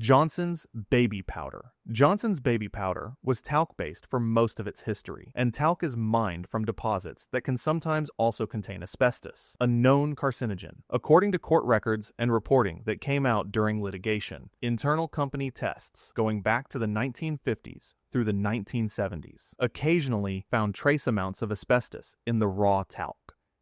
Johnson's baby powder. Johnson's baby powder was talc-based for most of its history, and talc is mined from deposits that can sometimes also contain asbestos, a known carcinogen. According to court records and reporting that came out during litigation, internal company tests going back to the 1950s through the 1970s occasionally found trace amounts of asbestos in the raw talc,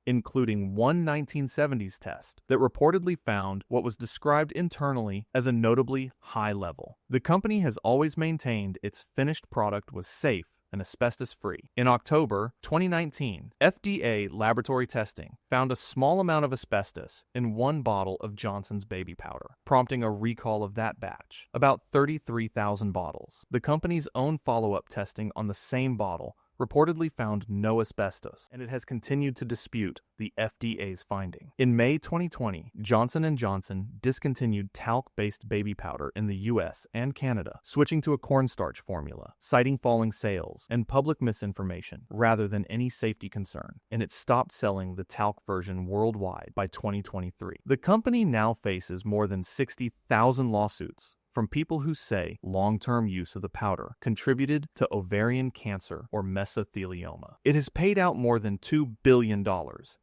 including one 1970s test that reportedly found what was described internally as a notably high level. The company has always maintained its finished product was safe and asbestos-free. In October 2019, FDA laboratory testing found a small amount of asbestos in one bottle of Johnson's baby powder, prompting a recall of that batch, about 33,000 bottles. The company's own follow-up testing on the same bottle reportedly found no asbestos, and it has continued to dispute the FDA's finding. In May 2020, Johnson & Johnson discontinued talc-based baby powder in the US and Canada, switching to a cornstarch formula, citing falling sales and public misinformation rather than any safety concern, and it stopped selling the talc version worldwide by 2023. The company now faces more than 60,000 lawsuits from people who say long-term use of the powder contributed to ovarian cancer or mesothelioma. It has paid out more than $2 billion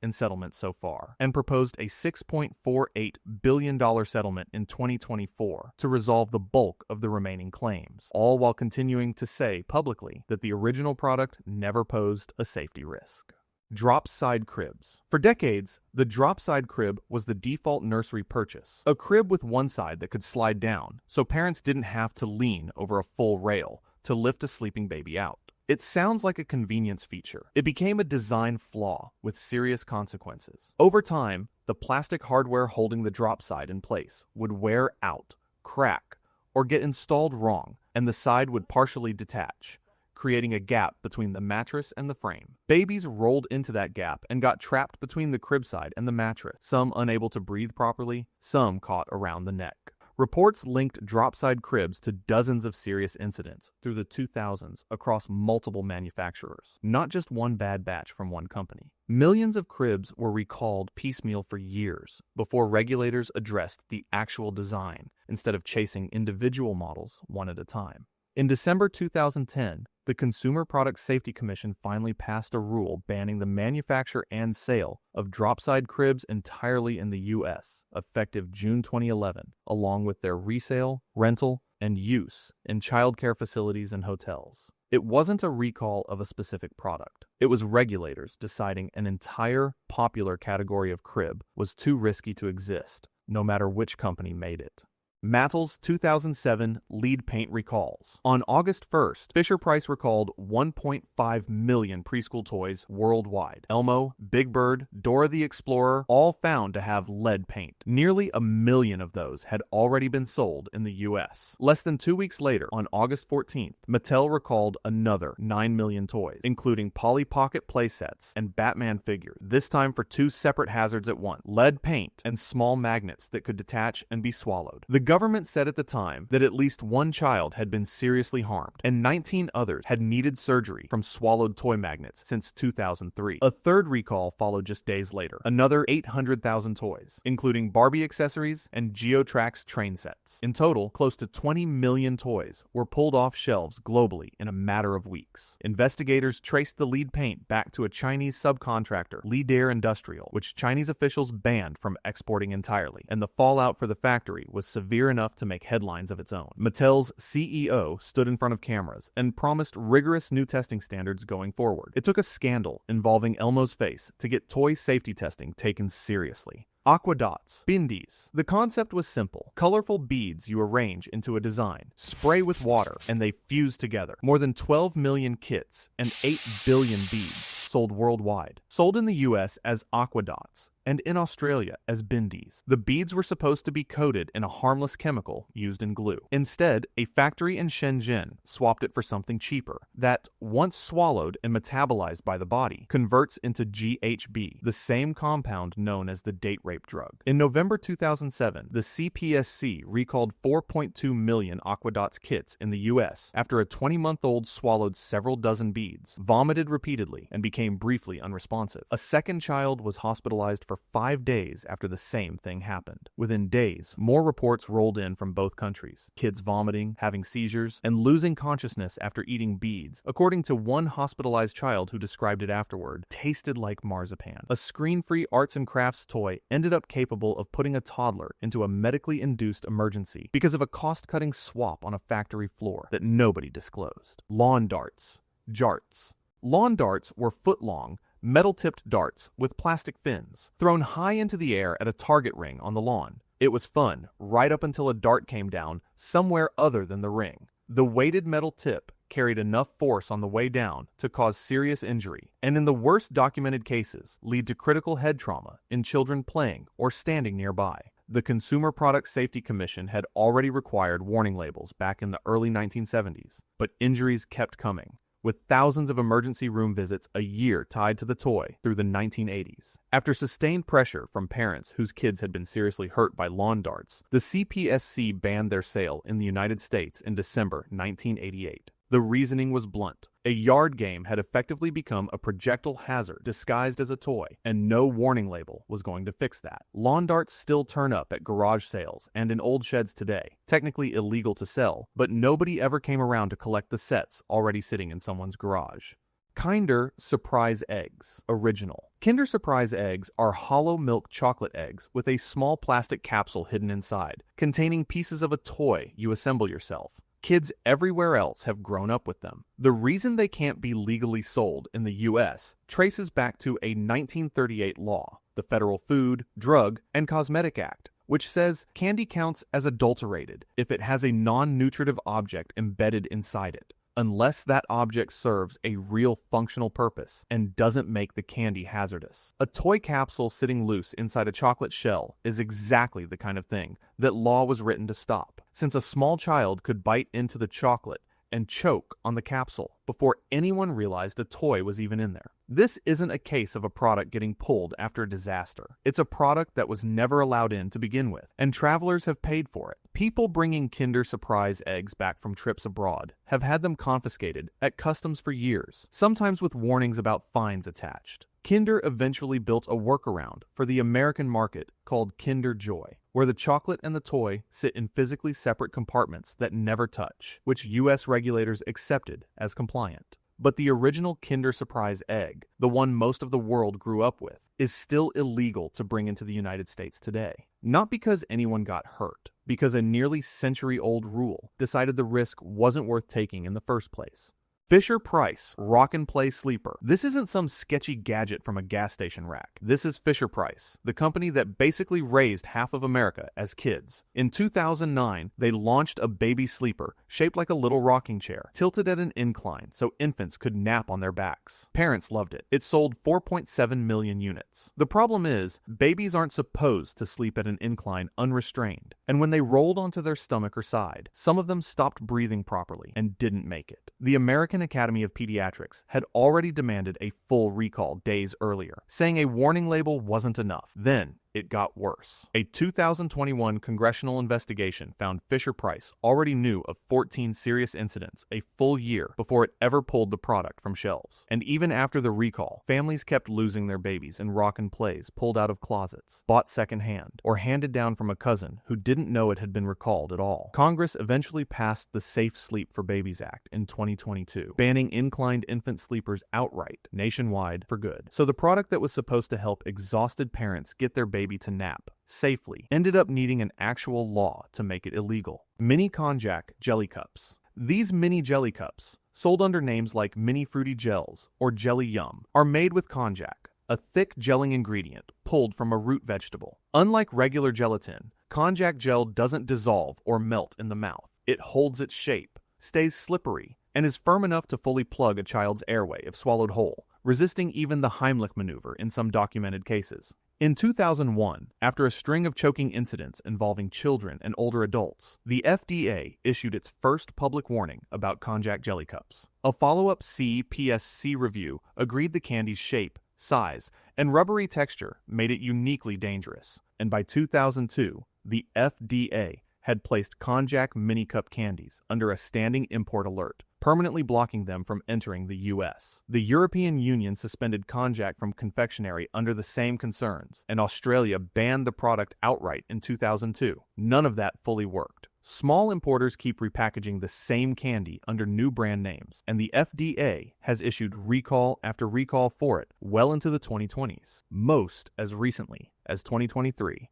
in settlements so far, and proposed a $6.48 billion settlement in 2024 to resolve the bulk of the remaining claims, all while continuing to say publicly that the original product never posed a safety risk. Drop-side cribs. For decades, the drop-side crib was the default nursery purchase, a crib with one side that could slide down, so parents didn't have to lean over a full rail to lift a sleeping baby out. It sounds like a convenience feature. It became a design flaw with serious consequences. Over time, the plastic hardware holding the drop side in place would wear out, crack, or get installed wrong, and the side would partially detach, creating a gap between the mattress and the frame. Babies rolled into that gap and got trapped between the crib side and the mattress, some unable to breathe properly, some caught around the neck. Reports linked drop-side cribs to dozens of serious incidents through the 2000s across multiple manufacturers, not just one bad batch from one company. Millions of cribs were recalled piecemeal for years before regulators addressed the actual design instead of chasing individual models one at a time. In December 2010, the Consumer Product Safety Commission finally passed a rule banning the manufacture and sale of drop-side cribs entirely in the U.S., effective June 2011, along with their resale, rental, and use in childcare facilities and hotels. It wasn't a recall of a specific product. It was regulators deciding an entire popular category of crib was too risky to exist, no matter which company made it. Mattel's 2007 lead paint recalls. On August 1st, Fisher-Price recalled 1.5 million preschool toys worldwide. Elmo, Big Bird, Dora the Explorer, all found to have lead paint. Nearly 1 million of those had already been sold in the US. Less than 2 weeks later, on August 14th, Mattel recalled another 9 million toys, including Polly Pocket playsets and Batman figures, this time for 2 separate hazards at once: lead paint and small magnets that could detach and be swallowed. The government said at the time that at least 1 child had been seriously harmed, and 19 others had needed surgery from swallowed toy magnets since 2003. A third recall followed just days later, another 800,000 toys, including Barbie accessories and Geotrax train sets. In total, close to 20 million toys were pulled off shelves globally in a matter of weeks. Investigators traced the lead paint back to a Chinese subcontractor, Lidier Industrial, which Chinese officials banned from exporting entirely, and the fallout for the factory was severe enough to make headlines of its own. Mattel's CEO stood in front of cameras and promised rigorous new testing standards going forward. It took a scandal involving Elmo's face to get toy safety testing taken seriously. Aqua dots. Bindeez. The concept was simple. Colorful beads you arrange into a design, spray with water, and they fuse together. More than 12 million kits and 8 billion beads sold worldwide. Sold in the US as Aqua dots, and in Australia as Bindeez. The beads were supposed to be coated in a harmless chemical used in glue. Instead, a factory in Shenzhen swapped it for something cheaper that, once swallowed and metabolized by the body, converts into GHB, the same compound known as the date rape drug. In November 2007, the CPSC recalled 4.2 million Aquadots kits in the US after a 20-month-old swallowed several dozen beads, vomited repeatedly, and became briefly unresponsive. A second child was hospitalized for for 5 days after the same thing happened. Within days, more reports rolled in from both countries. Kids vomiting, having seizures, and losing consciousness after eating beads. According to one hospitalized child who described it afterward, tasted like marzipan. A screen-free arts and crafts toy ended up capable of putting a toddler into a medically induced emergency because of a cost-cutting swap on a factory floor that nobody disclosed. Lawn darts. Jarts. Lawn darts were foot-long, metal-tipped darts with plastic fins, thrown high into the air at a target ring on the lawn. It was fun, right up until a dart came down somewhere other than the ring. The weighted metal tip carried enough force on the way down to cause serious injury, and in the worst documented cases, lead to critical head trauma in children playing or standing nearby. The Consumer Product Safety Commission had already required warning labels back in the early 1970s, but injuries kept coming, with thousands of emergency room visits a year tied to the toy through the 1980s. After sustained pressure from parents whose kids had been seriously hurt by lawn darts, the CPSC banned their sale in the United States in December 1988. The reasoning was blunt. A yard game had effectively become a projectile hazard disguised as a toy, and no warning label was going to fix that. Lawn darts still turn up at garage sales and in old sheds today, technically illegal to sell, but nobody ever came around to collect the sets already sitting in someone's garage. Kinder Surprise Eggs. Original. Kinder Surprise Eggs are hollow milk chocolate eggs with a small plastic capsule hidden inside, containing pieces of a toy you assemble yourself. Kids everywhere else have grown up with them. The reason they can't be legally sold in the U.S. traces back to a 1938 law, the Federal Food, Drug, and Cosmetic Act, which says candy counts as adulterated if it has a non-nutritive object embedded inside it, unless that object serves a real functional purpose and doesn't make the candy hazardous. A toy capsule sitting loose inside a chocolate shell is exactly the kind of thing that law was written to stop, since a small child could bite into the chocolate and choke on the capsule before anyone realized a toy was even in there. This isn't a case of a product getting pulled after a disaster. It's a product that was never allowed in to begin with, and travelers have paid for it. People bringing Kinder Surprise eggs back from trips abroad have had them confiscated at customs for years, sometimes with warnings about fines attached. Kinder eventually built a workaround for the American market called Kinder Joy, where the chocolate and the toy sit in physically separate compartments that never touch, which U.S. regulators accepted as compliant. But the original Kinder Surprise egg, the one most of the world grew up with, is still illegal to bring into the United States today. Not because anyone got hurt, because a nearly century-old rule decided the risk wasn't worth taking in the first place. Fisher-Price Rock and Play Sleeper. This isn't some sketchy gadget from a gas station rack. This is Fisher-Price, the company that basically raised half of America as kids. In 2009, they launched a baby sleeper shaped like a little rocking chair, tilted at an incline so infants could nap on their backs. Parents loved it. It sold 4.7 million units. The problem is, babies aren't supposed to sleep at an incline unrestrained, and when they rolled onto their stomach or side, some of them stopped breathing properly and didn't make it. The American Academy of Pediatrics had already demanded a full recall days earlier, saying a warning label wasn't enough. Then, it got worse. A 2021 congressional investigation found Fisher-Price already knew of 14 serious incidents a full year before it ever pulled the product from shelves. And even after the recall, families kept losing their babies in rock and plays pulled out of closets, bought secondhand, or handed down from a cousin who didn't know it had been recalled at all. Congress eventually passed the Safe Sleep for Babies Act in 2022, banning inclined infant sleepers outright, nationwide, for good. So the product that was supposed to help exhausted parents get their baby to nap safely ended up needing an actual law to make it illegal. Mini Konjac jelly cups. These mini jelly cups, sold under names like Mini Fruity Gels or Jelly Yum, are made with konjac, a thick gelling ingredient pulled from a root vegetable. Unlike regular gelatin, konjac gel doesn't dissolve or melt in the mouth. It holds its shape, stays slippery, and is firm enough to fully plug a child's airway if swallowed whole, resisting even the Heimlich maneuver in some documented cases. In 2001, after a string of choking incidents involving children and older adults, the FDA issued its first public warning about Konjac jelly cups. A follow-up CPSC review agreed the candy's shape, size, and rubbery texture made it uniquely dangerous, and by 2002, the FDA had placed Konjac mini cup candies under a standing import alert, permanently blocking them from entering the U.S. The European Union suspended Konjac from confectionery under the same concerns, and Australia banned the product outright in 2002. None of that fully worked. Small importers keep repackaging the same candy under new brand names, and the FDA has issued recall after recall for it well into the 2020s. Most as recently as 2023,